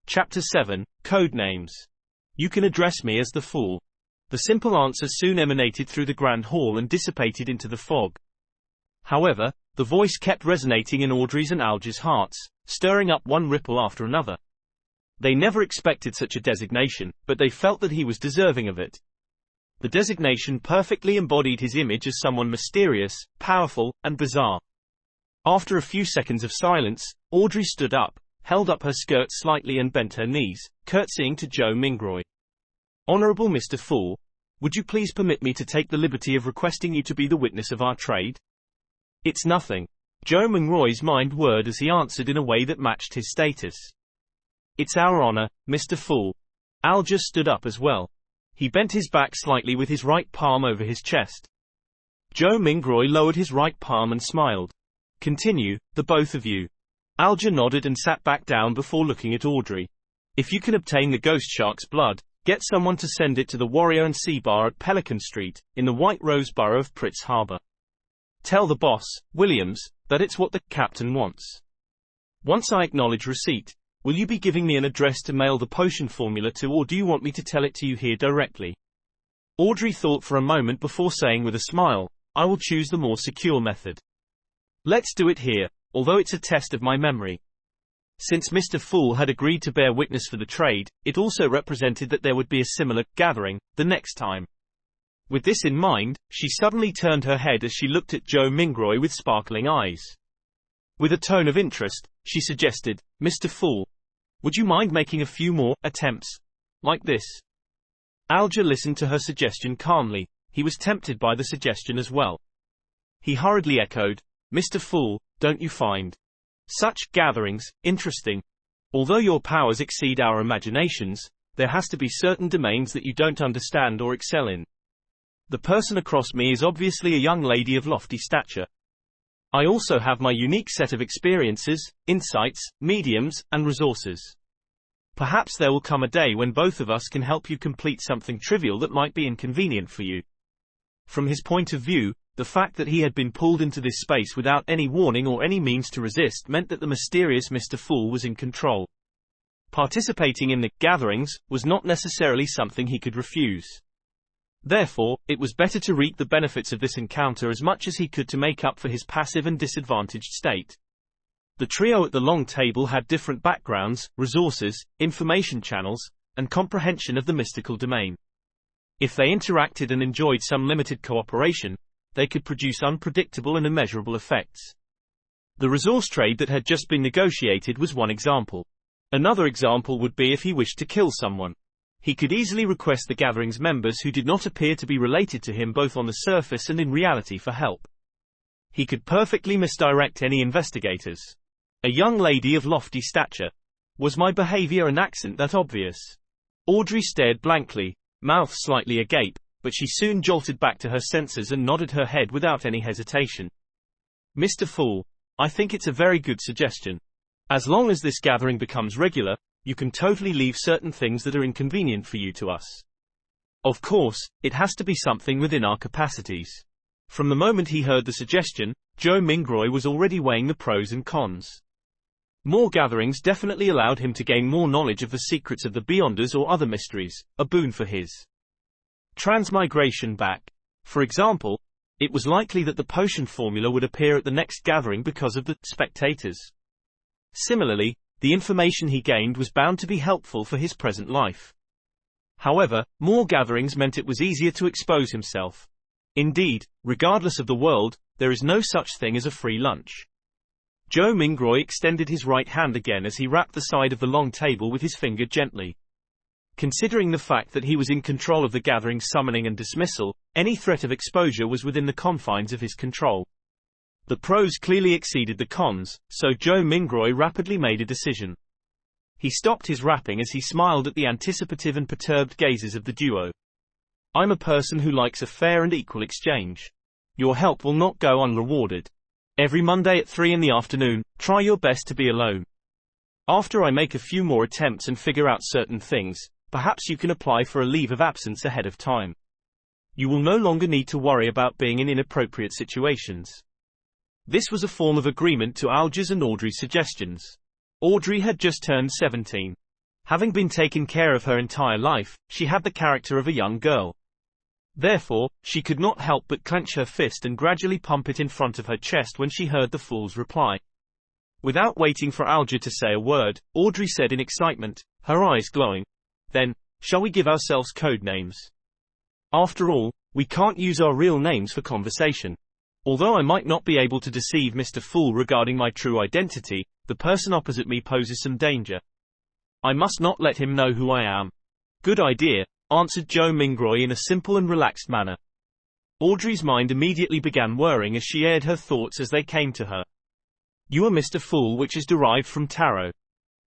Chapter 7, Code Names. You can address me as the Fool. The simple answer soon emanated through the grand hall and dissipated into the fog. However, the voice kept resonating in Audrey's and Alger's hearts, stirring up one ripple after another. They never expected such a designation, but they felt that he was deserving of it. The designation perfectly embodied his image as someone mysterious, powerful, and bizarre. After a few seconds of silence, Audrey stood up, held up her skirt slightly and bent her knees, curtsying to Joe Mingroy. "Honorable Mr. Fool, would you please permit me to take the liberty of requesting you to be the witness of our trade?" "It's nothing." Joe Mingroy's mind whirred as he answered in a way that matched his status. "It's our honor, Mr. Fool." Alger stood up as well. He bent his back slightly with his right palm over his chest. Joe Mingroy lowered his right palm and smiled. "Continue, the both of you." Alger nodded and sat back down before looking at Audrey. "If you can obtain the ghost shark's blood, get someone to send it to the Warrior and Sea Bar at Pelican Street, in the White Rose Borough of Pritz Harbor. Tell the boss, Williams, that it's what the captain wants. Once I acknowledge receipt, will you be giving me an address to mail the potion formula to, or do you want me to tell it to you here directly?" Audrey thought for a moment before saying with a smile, "I will choose the more secure method. Let's do it here, although it's a test of my memory." Since Mr. Fool had agreed to bear witness for the trade, it also represented that there would be a similar gathering the next time. With this in mind, she suddenly turned her head as she looked at Joe Mingroy with sparkling eyes. With a tone of interest, she suggested, "Mr. Fool, would you mind making a few more attempts like this?" Alger listened to her suggestion calmly. He was tempted by the suggestion as well. He hurriedly echoed, "Mr. Fool, don't you find such gatherings interesting? Although your powers exceed our imaginations, there has to be certain domains that you don't understand or excel in. The person across me is obviously a young lady of lofty stature. I also have my unique set of experiences, insights, mediums, and resources. Perhaps there will come a day when both of us can help you complete something trivial that might be inconvenient for you." From his point of view, the fact that he had been pulled into this space without any warning or any means to resist meant that the mysterious Mr. Fool was in control. Participating in the gatherings was not necessarily something he could refuse. Therefore, it was better to reap the benefits of this encounter as much as he could to make up for his passive and disadvantaged state. The trio at the long table had different backgrounds, resources, information channels, and comprehension of the mystical domain. If they interacted and enjoyed some limited cooperation, they could produce unpredictable and immeasurable effects. The resource trade that had just been negotiated was one example. Another example would be if he wished to kill someone. He could easily request the gathering's members who did not appear to be related to him both on the surface and in reality for help. He could perfectly misdirect any investigators. "A young lady of lofty stature. Was my behavior and accent that obvious?" Audrey stared blankly, mouth slightly agape, but she soon jolted back to her senses and nodded her head without any hesitation. "Mr. Fool, I think it's a very good suggestion. As long as this gathering becomes regular, you can totally leave certain things that are inconvenient for you to us. Of course, it has to be something within our capacities." From the moment he heard the suggestion, Joe Mingroy was already weighing the pros and cons. More gatherings definitely allowed him to gain more knowledge of the secrets of the Beyonders or other mysteries, a boon for his transmigration back. For example, it was likely that the potion formula would appear at the next gathering because of the spectators. Similarly, the information he gained was bound to be helpful for his present life. However, more gatherings meant it was easier to expose himself. Indeed, regardless of the world, there is no such thing as a free lunch. Joe Mingroy extended his right hand again as he rapped the side of the long table with his finger gently. Considering the fact that he was in control of the gathering's summoning and dismissal, any threat of exposure was within the confines of his control. The pros clearly exceeded the cons, so Joe Mingroy rapidly made a decision. He stopped his rapping as he smiled at the anticipative and perturbed gazes of the duo. "I'm a person who likes a fair and equal exchange. Your help will not go unrewarded. Every Monday at 3 in the afternoon, try your best to be alone. After I make a few more attempts and figure out certain things, perhaps you can apply for a leave of absence ahead of time. You will no longer need to worry about being in inappropriate situations." This was a form of agreement to Alger's and Audrey's suggestions. Audrey had just turned 17. Having been taken care of her entire life, she had the character of a young girl. Therefore, she could not help but clench her fist and gradually pump it in front of her chest when she heard the fool's reply. Without waiting for Alger to say a word, Audrey said in excitement, her eyes glowing, "Then, shall we give ourselves code names? After all, we can't use our real names for conversation. Although I might not be able to deceive Mr. Fool regarding my true identity, the person opposite me poses some danger. I must not let him know who I am." "Good idea," answered Joe Mingroy in a simple and relaxed manner. Audrey's mind immediately began whirring as she aired her thoughts as they came to her. "You are Mr. Fool, which is derived from tarot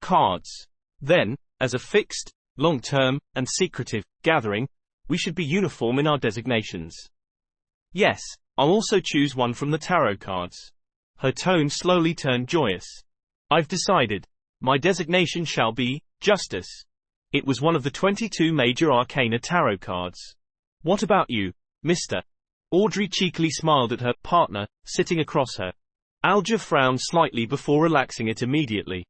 cards. Then, as a fixed, long-term, and secretive gathering, we should be uniform in our designations. Yes, I'll also choose one from the tarot cards." Her tone slowly turned joyous. "I've decided. My designation shall be Justice." It was one of the 22 major arcana tarot cards. "What about you, Mr.?" Audrey cheekily smiled at her partner, sitting across her. Alger frowned slightly before relaxing it immediately.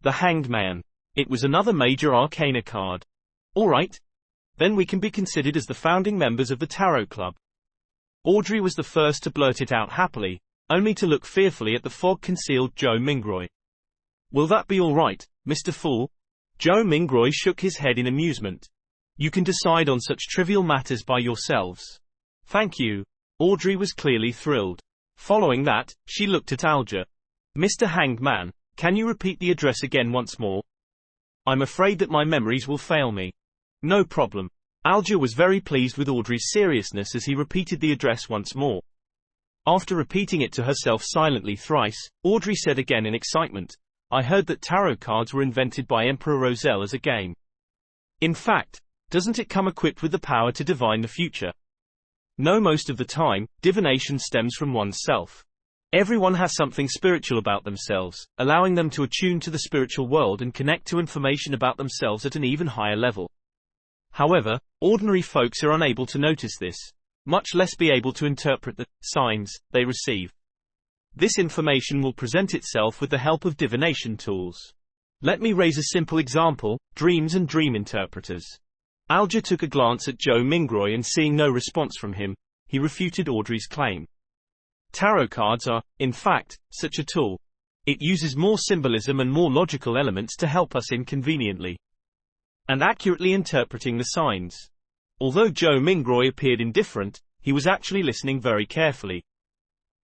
"The Hanged Man." It was another major arcana card. "All right. Then we can be considered as the founding members of the Tarot Club." Audrey was the first to blurt it out happily, only to look fearfully at the fog-concealed Joe Mingroy. "Will that be all right, Mr. Fool?" Joe Mingroy shook his head in amusement. "You can decide on such trivial matters by yourselves." "Thank you." Audrey was clearly thrilled. Following that, she looked at Alger. "Mr. Hanged Man, can you repeat the address again once more? I'm afraid that my memories will fail me." "No problem." Alger was very pleased with Audrey's seriousness as he repeated the address once more. After repeating it to herself silently thrice, Audrey said again in excitement, "I heard that tarot cards were invented by Emperor Roselle as a game. In fact, doesn't it come equipped with the power to divine the future?" "No, most of the time, divination stems from oneself. Everyone has something spiritual about themselves, allowing them to attune to the spiritual world and connect to information about themselves at an even higher level. However, ordinary folks are unable to notice this, much less be able to interpret the signs they receive. This information will present itself with the help of divination tools. Let me raise a simple example: dreams and dream interpreters." Alger took a glance at Joe Mingroy and seeing no response from him, he refuted Audrey's claim. "Tarot cards are, in fact, such a tool. It uses more symbolism and more logical elements to help us in conveniently and accurately interpreting the signs." Although Joe Mingroy appeared indifferent, he was actually listening very carefully.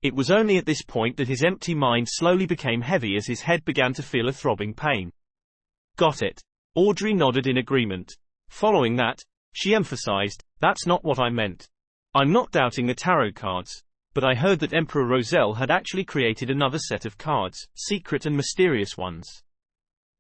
It was only at this point that his empty mind slowly became heavy as his head began to feel a throbbing pain. "Got it." Audrey nodded in agreement. Following that, she emphasized, "That's not what I meant. I'm not doubting the tarot cards, but I heard that Emperor Roselle had actually created another set of cards, secret and mysterious ones.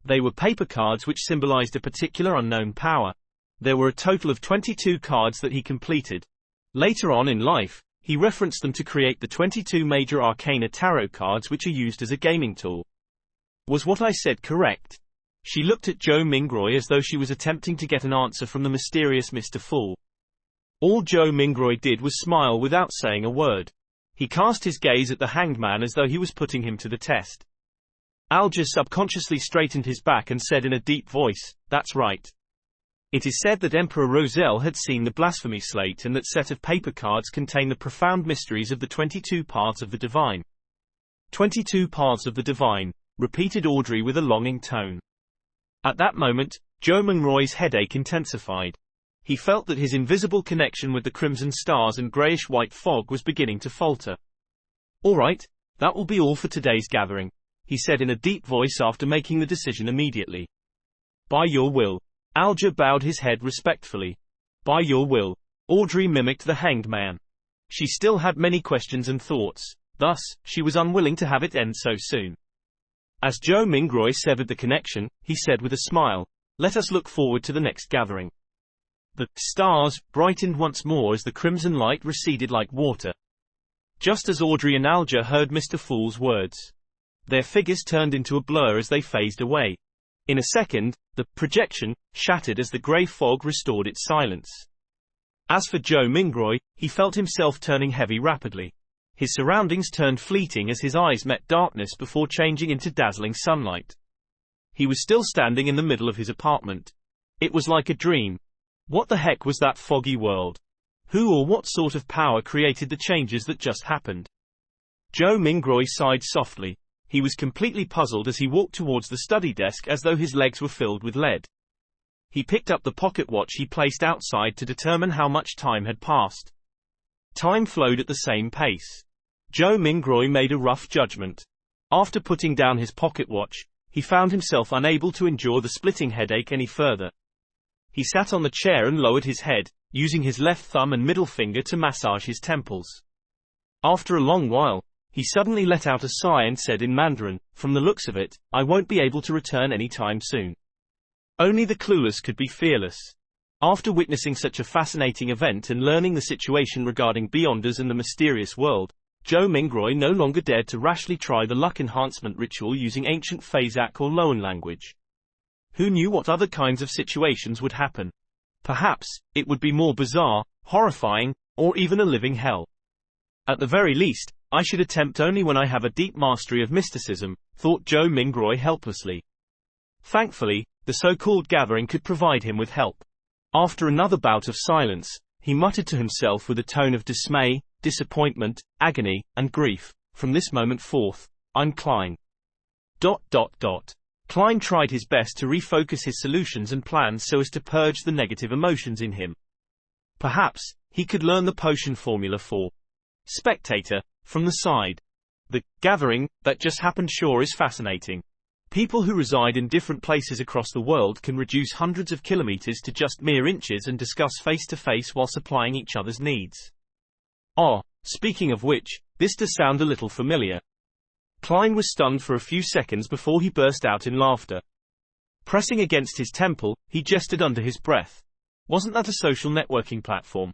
They were paper cards which symbolized a particular unknown power. There were a total of 22 cards that he completed. Later on in life, he referenced them to create the 22 major arcana tarot cards which are used as a gaming tool. Was what I said correct?" She looked at Joe Mingroy as though she was attempting to get an answer from the mysterious Mr. Fool. All Joe Mingroy did was smile without saying a word. He cast his gaze at the Hanged Man as though he was putting him to the test. Alger subconsciously straightened his back and said in a deep voice, "That's right. It is said that Emperor Roselle had seen the blasphemy slate and that set of paper cards contain the profound mysteries of the 22 paths of the divine." 22 paths of the divine, repeated Audrey with a longing tone. At that moment, Joe Mingroy's headache intensified. He felt that his invisible connection with the crimson stars and greyish-white fog was beginning to falter. "All right, that will be all for today's gathering," he said in a deep voice after making the decision immediately. "By your will." Alger bowed his head respectfully. "By your will." Audrey mimicked the Hanged Man. She still had many questions and thoughts, thus, she was unwilling to have it end so soon. As Joe Mingroy severed the connection, he said with a smile, "Let us look forward to the next gathering." The stars brightened once more as the crimson light receded like water. Just as Audrey and Alger heard Mr. Fool's words, their figures turned into a blur as they phased away. In a second, the projection shattered as the grey fog restored its silence. As for Joe Mingroy, he felt himself turning heavy rapidly. His surroundings turned fleeting as his eyes met darkness before changing into dazzling sunlight. He was still standing in the middle of his apartment. It was like a dream. What the heck was that foggy world? Who or what sort of power created the changes that just happened? Joe Mingroy sighed softly. He was completely puzzled as he walked towards the study desk as though his legs were filled with lead. He picked up the pocket watch he placed outside to determine how much time had passed. Time flowed at the same pace. Joe Mingroy made a rough judgment. After putting down his pocket watch, he found himself unable to endure the splitting headache any further. He sat on the chair and lowered his head, using his left thumb and middle finger to massage his temples. After a long while, he suddenly let out a sigh and said in Mandarin, "From the looks of it, I won't be able to return any time soon." Only the clueless could be fearless. After witnessing such a fascinating event and learning the situation regarding Beyonders and the mysterious world, Joe Mingroy no longer dared to rashly try the luck enhancement ritual using ancient Phasak or Loan language. Who knew what other kinds of situations would happen? Perhaps, it would be more bizarre, horrifying, or even a living hell. At the very least, I should attempt only when I have a deep mastery of mysticism, thought Joe Mingroy helplessly. Thankfully, the so-called gathering could provide him with help. After another bout of silence, he muttered to himself with a tone of dismay, disappointment, agony, and grief, "From this moment forth, I'm Klein." Klein tried his best to refocus his solutions and plans so as to purge the negative emotions in him. Perhaps, he could learn the potion formula for spectator from the side. The gathering that just happened sure is fascinating. People who reside in different places across the world can reduce hundreds of kilometers to just mere inches and discuss face to face while supplying each other's needs. Oh, speaking of which, this does sound a little familiar. Klein was stunned for a few seconds before he burst out in laughter. Pressing against his temple, he gestured under his breath. Wasn't that a social networking platform?